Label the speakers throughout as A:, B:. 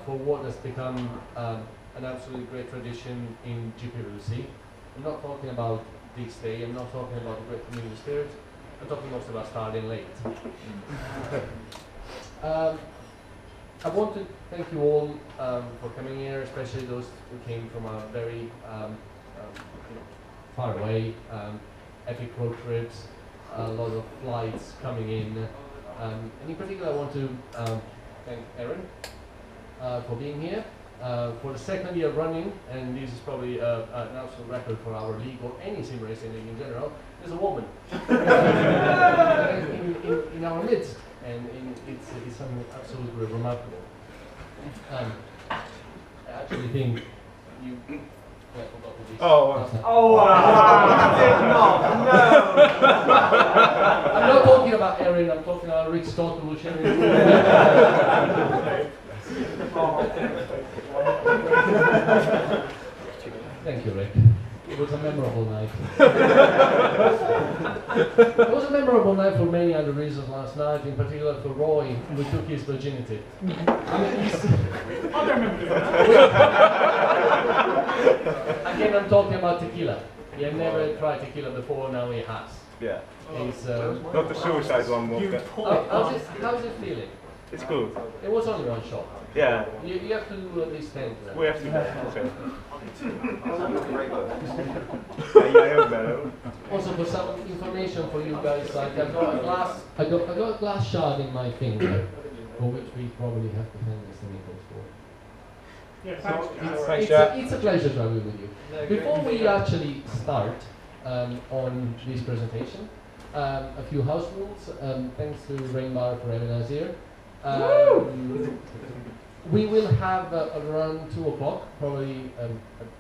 A: for what has become an absolutely great tradition in GPVWC. I'm not talking about this day, I'm not talking about the great community spirit, I'm talking most about starting late. I want to thank you all for coming here, especially those who came from a very far away, epic road trips, a lot of flights coming in. And in particular, I want to thank Aaron for being here. For the second year running, and this is probably an absolute record for our league or any sim racing league in general, there's a woman in our midst, and it's something absolutely remarkable. I actually think you. Yeah, I forgot to do.
B: Oh wow!
A: I'm not talking about Erin, I'm talking about Aristotle. Thank you, Rick. It was a memorable night. It was a memorable night for many other reasons last night, in particular for Roy, who took his virginity. I mean,
B: I don't remember that.
A: Again, I'm talking about tequila. He had never tried tequila before, now he has.
C: Yeah.
A: He's,
C: Not the suicide one, but
A: how's it feeling?
C: it's good.
A: It was only one shot.
C: Yeah.
A: You have to at least thank them.
C: We have to. Okay. I hope that.
A: Also, for some information for you guys, like I got a glass shard in my finger, for which we probably have to thank Mr. Nichols for.
B: Yeah, thanks,
A: It's a pleasure traveling with you. Before we actually start on this presentation, a few house rules. Thanks to Rainbar for having us here. We will have around 2 o'clock, probably a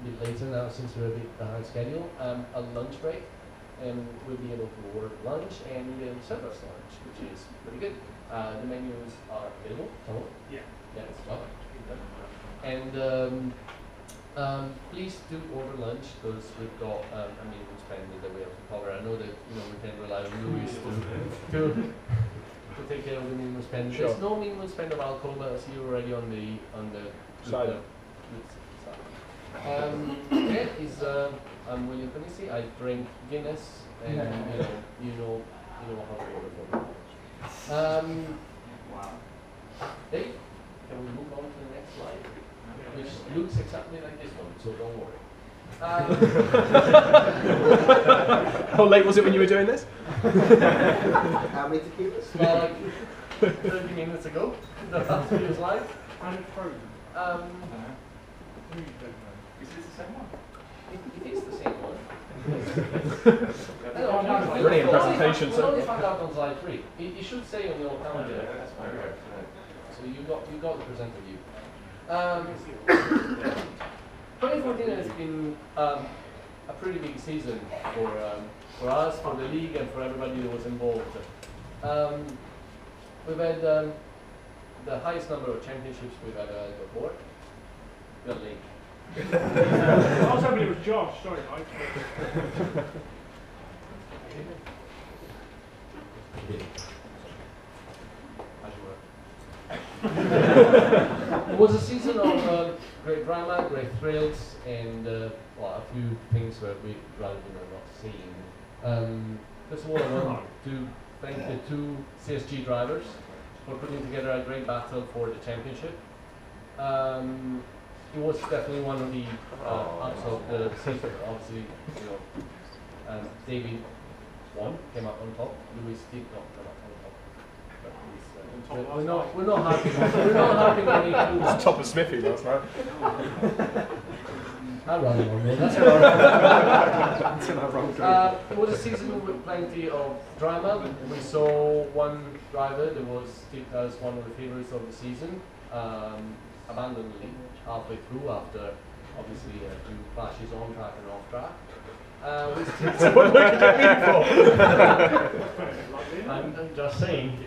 A: bit later now since we're a bit behind schedule, a lunch break, and we'll be able to order lunch and serve us lunch, which is pretty good. The menus are available. Oh,
B: yeah.
A: Yes. Well, and please do order lunch because we've got a minimum spend that we have to cover. I know that we can rely on Louis to take care of the minimum spend.
C: Sure.
A: There's no minimum spend of alcohol, but I see you're already on the
C: Side.
A: Okay, I'm William Panisi. I drink Guinness, and you know how to order for me.
B: Wow.
A: Dave, can we move on to the next slide? Which looks exactly like this one, so don't worry.
D: How late was it when you were doing this?
E: How many tequilas?
A: Well, like 30 minutes ago, the last few slides.
B: And it's frozen.
E: Is this the same one?
A: It is the same one.
D: Brilliant presentation,
A: We
D: sir.
A: only found out on slide 3. It should say on your calendar.
E: That's fine.
A: So you got the presenter view. 2014 has been a pretty big season for us, for the league, and for everybody that was involved. We've had the highest number of championships we've ever before. The league.
B: I was hoping it was Josh. Sorry, Mike.
A: It was a season of great drama, great thrills, and a few things that we'd rather not seen. First of all, I want to thank the 2 CSG drivers for putting together a great battle for the championship. It was definitely one of the ups of the season. Obviously, David won, came out on top. Louis did not come out on top. But we're not happy. We're not happy when he
C: It's top of Smithy last night.
A: I'd rather one more. That's it was a season with plenty of drama. We saw one driver that was tipped as one of the favorites of the season abandon the league halfway through after obviously a few clashes on track and off track.
C: So what look at me for?
A: I'm just saying.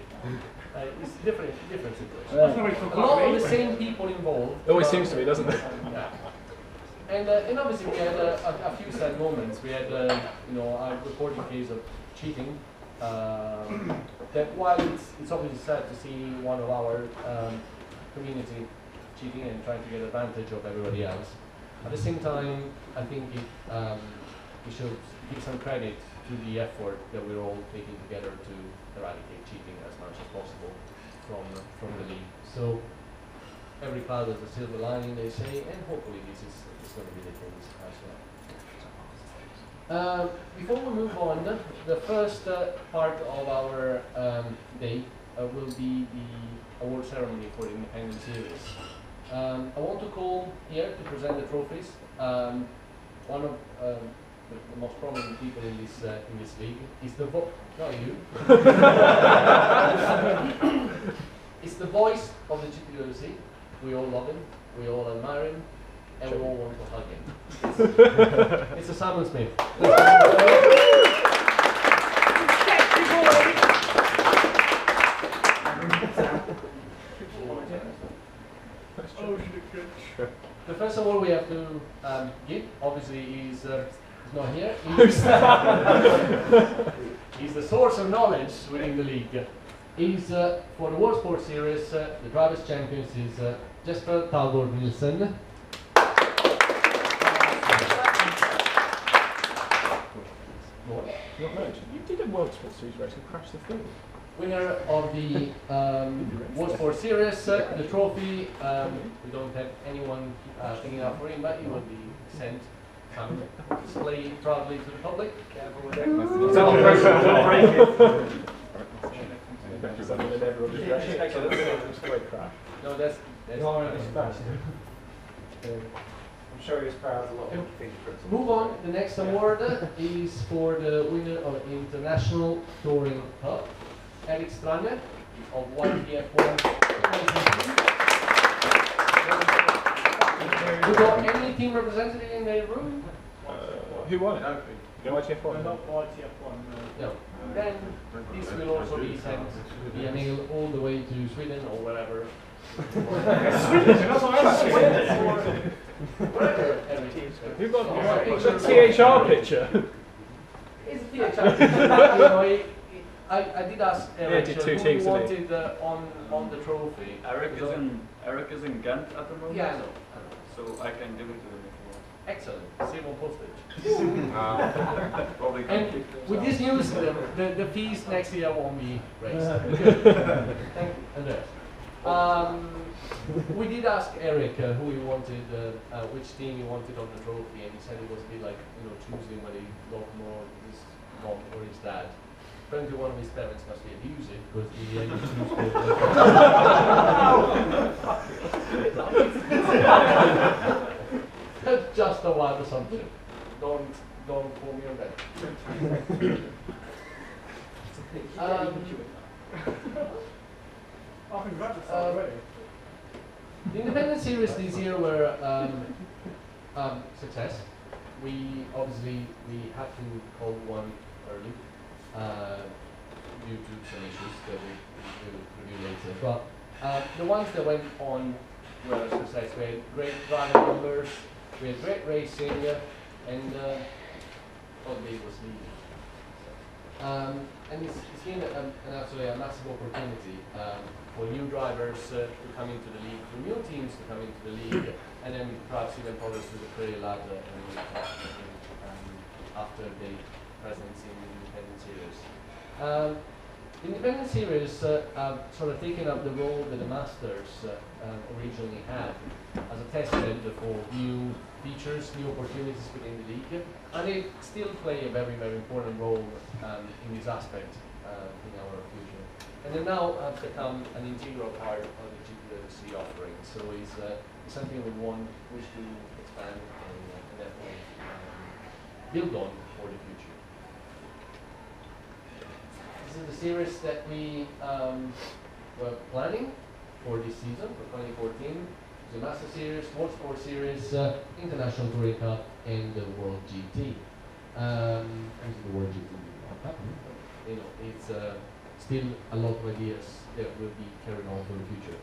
A: It's different situations.
B: That's not
A: A lot of the same people involved.
D: It always seems to me, doesn't it?
A: Yeah. And obviously we had a few sad moments. We had a reported case of cheating. That while it's obviously sad to see one of our community cheating and trying to get advantage of everybody else. At the same time, I think we should give some credit to the effort that we're all taking together to eradicate cheating as much as possible from the league. So every cloud has a silver lining, they say, and hopefully this is going to be the case as well. Before we move on, the first part of our day will be the award ceremony for the Independent Series. I want to call here to present the trophies. One of the most prominent people in this league is the not you. It's the voice of the GPVWC. We all love him, we all admire him, and we all want to hug him. It's a Simon Smith. The first award we have to give, obviously, is not here. He's the source of knowledge within the league. He's for the World Sports Series, the drivers' champions is Jesper Talbot Nielsen.
D: You did a World Sports Series race and crashed the field.
A: Winner of the World Sports Series, the trophy. We don't have anyone picking up for him, but he will be sent some display proudly to the public. Careful with that.
C: Don't break it.
A: No, that's
E: I'm sure he's proud of a lot of things.
A: move on. The next award is for the winner of International Touring Cup, Eric Strane of YPF1. We got any team representative in the room?
D: Who won it? YTF1?
B: Not YTF1.
A: No. Then this will also be sent via mail all the way to Sweden or wherever.
B: That's what I said.
A: Wherever every team.
D: Who got
A: Oh,
D: the THR picture?
A: It's THR. I did ask Eric
D: did two
A: who
D: teams,
A: he
D: didn't
A: wanted on the trophy.
F: Eric is in Ghent at the moment.
A: Yeah, I know.
F: So I can give it to him if you want.
A: Excellent. Save on postage.
F: Probably
A: And
F: can keep
A: with this news, the fees next year won't be raised. Thank you, Andreas. We did ask Eric who he wanted, which team he wanted on the trophy, and he said it was a bit like choosing whether he loved more his mom or his dad. Apparently, one of his parents must be abusive because he had to choose both. That's just a wild assumption. Don't quote me on that.
B: I think that's already.
A: The Independent Series this year were success. We obviously had to hold one early due to some issues that we will review later. But the ones that went on were a success. We had great driving numbers, we had great racing, and Oddly was leading. And it's been absolutely a massive opportunity for new drivers to come into the league, for new teams to come into the league, and then perhaps even progress to the career ladder after the presence in the Independent Series. The Independent Series sort of taken up the role that the Masters originally had as a test bed for new features, new opportunities within the league, and they still play a very, very important role in this aspect in our future. And they now have become an integral part of the GPVWC offering, so it's something we wish to expand and definitely build on for the future. This is the series that we were planning for this season, for 2014. The Master Series, World Sports Series, International Touring Cup, and the World GT. The World GT. It's still a lot of ideas that will be carried on for the future.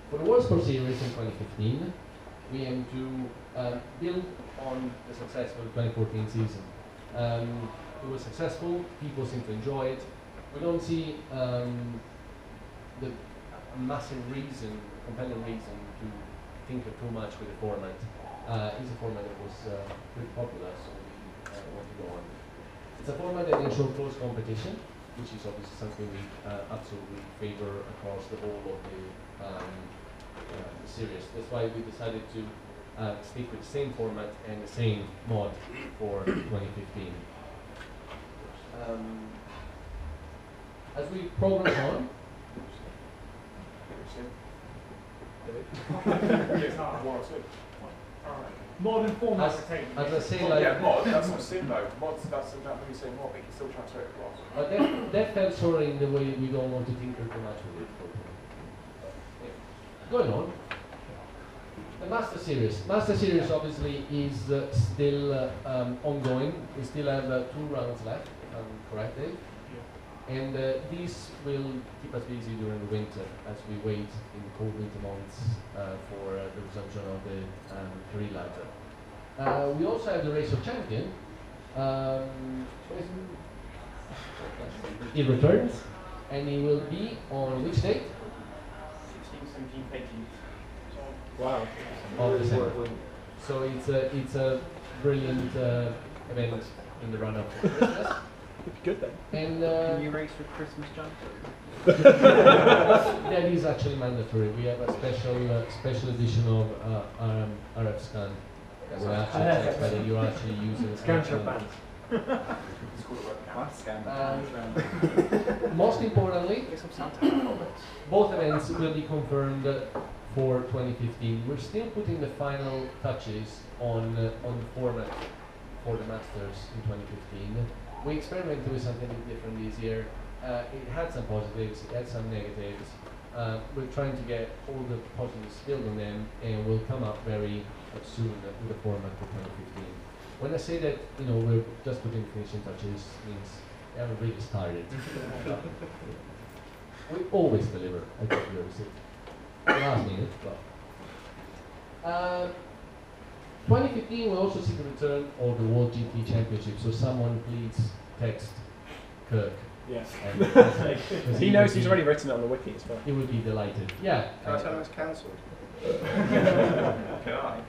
A: For the World Sports Series in 2015, we aim to build on the successful 2014 season. It was successful, people seem to enjoy it. We don't see a massive reason, compelling reason to tinker too much with the format. It's a format that was pretty popular, so we want to go on. It's a format that ensures close competition, which is obviously something we absolutely favor across the whole of the series. That's why we decided to stick with the same format and the same mod for 2015. As we progress on,
B: Modern format
A: as
B: retained.
A: I say, like,
C: Yeah, mod, that's not sin though. Mods, that's that when you say mod, we can still transfer it across.
A: but that felt sort of in the way we don't want to tinker too much with it. Yeah. Going on, the Master Series. Master Series obviously is still ongoing. We still have 2 rounds left, if I'm correct, Dave? And these will keep us busy during the winter as we wait in the cold winter months for the resumption of the career ladder. We also have the Race of Champion. He returns, and he will be on which date?
E: 16, 17, 18.
D: Wow.
A: Of December. So it's a brilliant event in the run-up for Christmas.
D: It'd be good then.
A: And
E: Can you race with Christmas jump?
A: that is actually mandatory. We have a special edition of RF scan that will actually check whether you're actually using
E: Scan your pants.
C: It's called a webcam.
E: Scan.
A: most importantly,
E: Get some Santa.
A: both events will be confirmed for 2015. We're still putting the final touches on the format for the Masters in 2015. We experimented with something different this year. It had some positives, it had some negatives. We're trying to get all the positives filled on them, and we'll come up very soon with the format for 2015. When I say that, we're just putting finishing touches, means we haven't really started. We always deliver at GPVWC. Last minute, but. 2015 will also see the return of the World GT Championship, so someone please text Kirk.
D: Yes.
A: And
D: He knows he's already written it on the wiki, it's fine.
A: He would be delighted. Yeah.
C: Can I tell him it's cancelled?
F: Can I?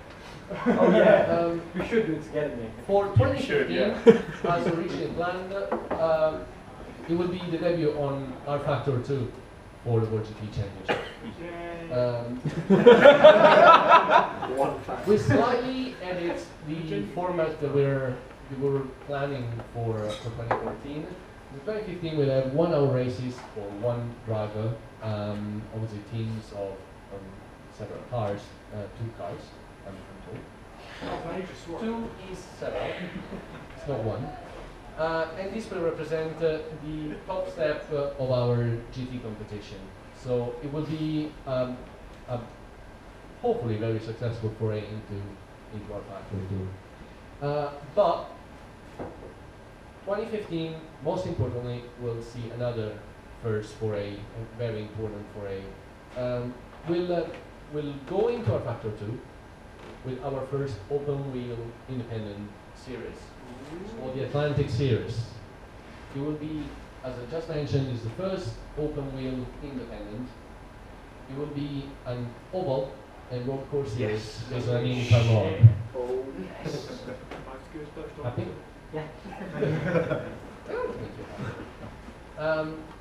E: Oh yeah. We should do it together, Nick.
A: For 2015,
C: should, yeah.
A: as originally planned, it will be the debut on R Factor 2 for the World GT Championship. We slightly edit the format that we were planning for 2014. In 2015 we'll have 1 hour races for 1 driver, obviously teams of several cars, 2 cars, I'm told. 2 is several, it's not 1. And this will represent the top step of our GT competition. So it will be hopefully very successful foray into our factory too. But 2015, most importantly, we'll see another first foray, a very important foray. We'll go into our Factor 2 with our first open wheel independent series, or the Atlantic Series. It will be, as I just mentioned, is the first open wheel independent. It will be an oval and road course series based on an IndyCar mod.
E: Oh yes.
A: Happy?
E: Yeah.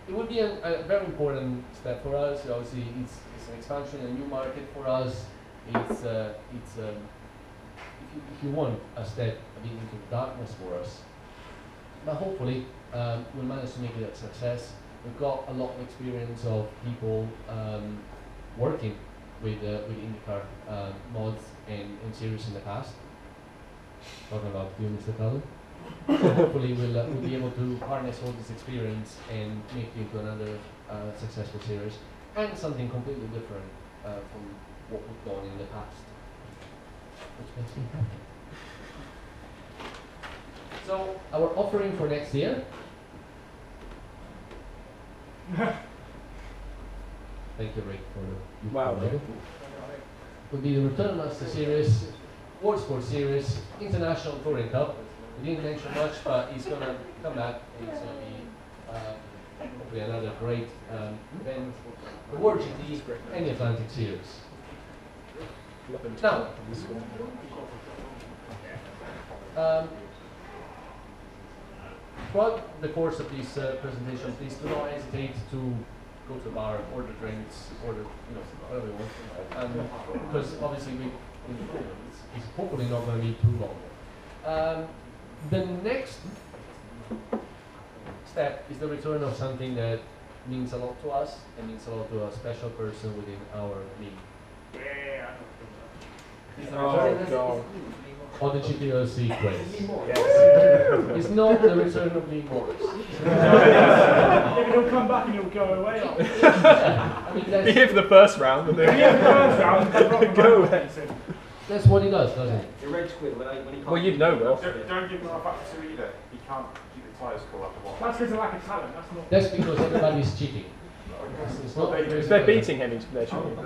A: It would be a very important step for us. Obviously, it's an expansion, a new market for us. It's if you want a step a bit into darkness for us, but hopefully we'll manage to make it a success. We've got a lot of experience of people working with IndyCar mods and series in the past. Talking about you, Mr. Cullen. So hopefully we'll be able to harness all this experience and make it into another successful series and something completely different from what we've done in the past, which makes me happy. So our offering for next year. Thank you, Rick, for the
D: Wow.
A: would be the Return Master Series, World Sport Series, International Touring Cup. We didn't mention much, but he's going to come back and he's going to be hopefully another great event, the World GT and the Atlantic Series. Now, throughout the course of this presentation, please do not hesitate to go to the bar, order drinks, order whatever you want, because obviously it's hopefully not going to be too long. The next step is the return of something that means a lot to us and means a lot to a special person within our league.
B: Yeah.
D: Oh, God.
A: Or the GPVWC quiz.
D: Yes.
A: It's not the return of Lee Morris.
B: Yeah, but he'll come back and he'll go away.
A: I mean,
D: Be here for the first round and then go away.
A: that's what he does, doesn't he?
E: The red squid, when he can't...
D: Well, you'd know, Will.
C: Don't give him a factor two either. He can't keep the tyres cool after one.
B: That's because of lack of talent, that's not...
A: That's because everybody's cheating. It's not
D: If they're beating him, they're cheating.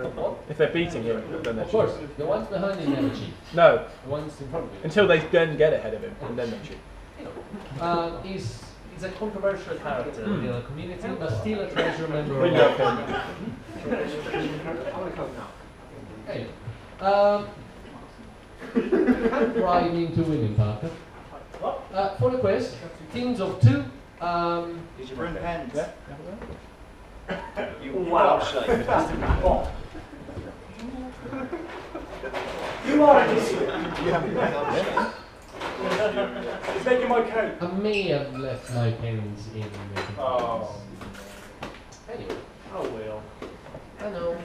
D: If they're beating him, then they're
A: Of course,
D: cheating.
A: the ones behind him never cheat.
D: No,
A: The ones in front of him.
D: until they then get ahead of him, and then they cheat.
A: He's a controversial character in the community, but still a treasure member.
D: We love him.
E: I want to come now.
A: Anyway, hand riding into winning, Parker. For the quiz, teams of two.
C: Did you bring pens?
D: Yeah.
E: Wow,
B: You are an idiot. He's making my coat.
A: I may have left my pens in the components.
C: Oh.
A: Anyway,
B: Oh, Will.
A: I know.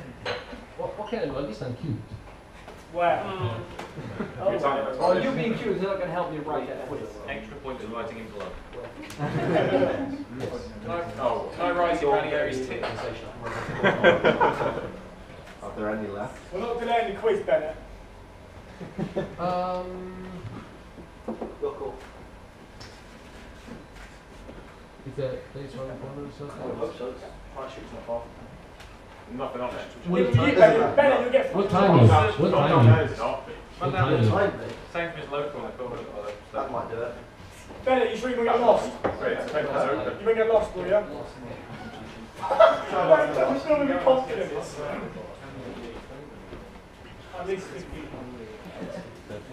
A: What can I do? At least I'm cute.
B: Where?
E: Oh, you being cute is not going to help me write that quiz.
F: Extra points for writing in blood.
C: Can I write your Ranieri's tip?
G: Are there any left?
B: We're not delaying the quiz, Bennett.
E: Cool.
A: Is that place around the corner or something?
E: I hope so. Try to shoot not far.
C: Nothing on it.
B: Bennett, you'll get...
A: What time is it? What time
C: No,
A: is
C: it's
A: it?
C: not.
A: What time is it?
F: Same as local, I thought.
G: That might do it.
B: Bennett, you sure you won't get lost?
C: Wait, it's open.
B: You won't get lost, will you? I'm still with confidence. At least 50.
C: It's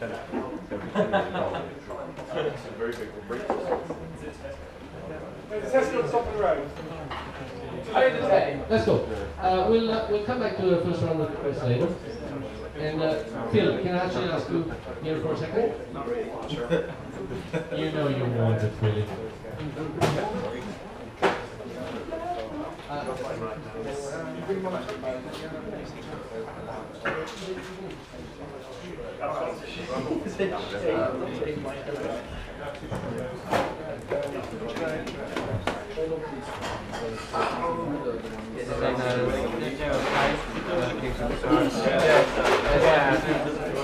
C: a very big one.
B: There's a Tesco at the top of the road.
A: Okay, let's go. We'll come back to the first round of the quiz later. And Phil, can I actually ask you here for a second? You know you want it, Philip.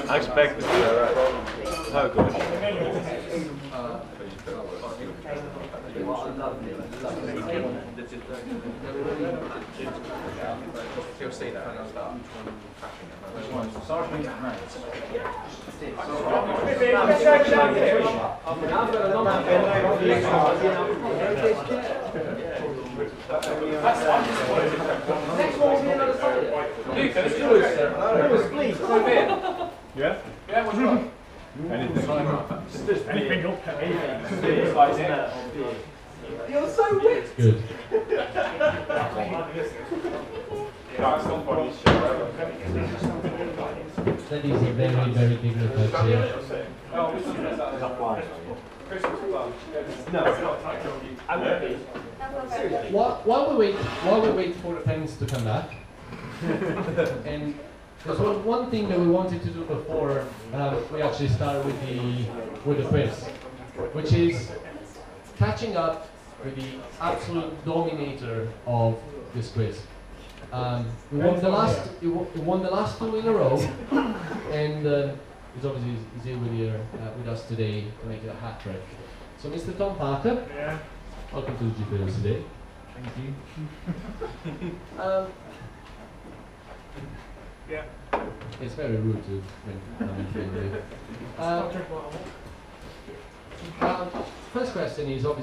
F: I expect this to be alright. Oh, gosh.
C: He'll see that and I'll start.
D: Yeah?
B: Yeah, what's wrong?
D: Anything.
B: Anything up
E: You're so weird.
A: Good. That is a very, very dignified chair.
E: I won't be.
A: While we wait for the fans to come back, and there's one thing that we wanted to do before we actually start with the quiz, which is catching up with the absolute dominator of this quiz. We won the last two in a row, and he's obviously here with us today to make it a hat trick. So, Mr. Tom Parker,
B: Yeah.
A: welcome to the GPVWC today.
B: Thank you. Yeah.
A: It's very rude to when first question is obviously.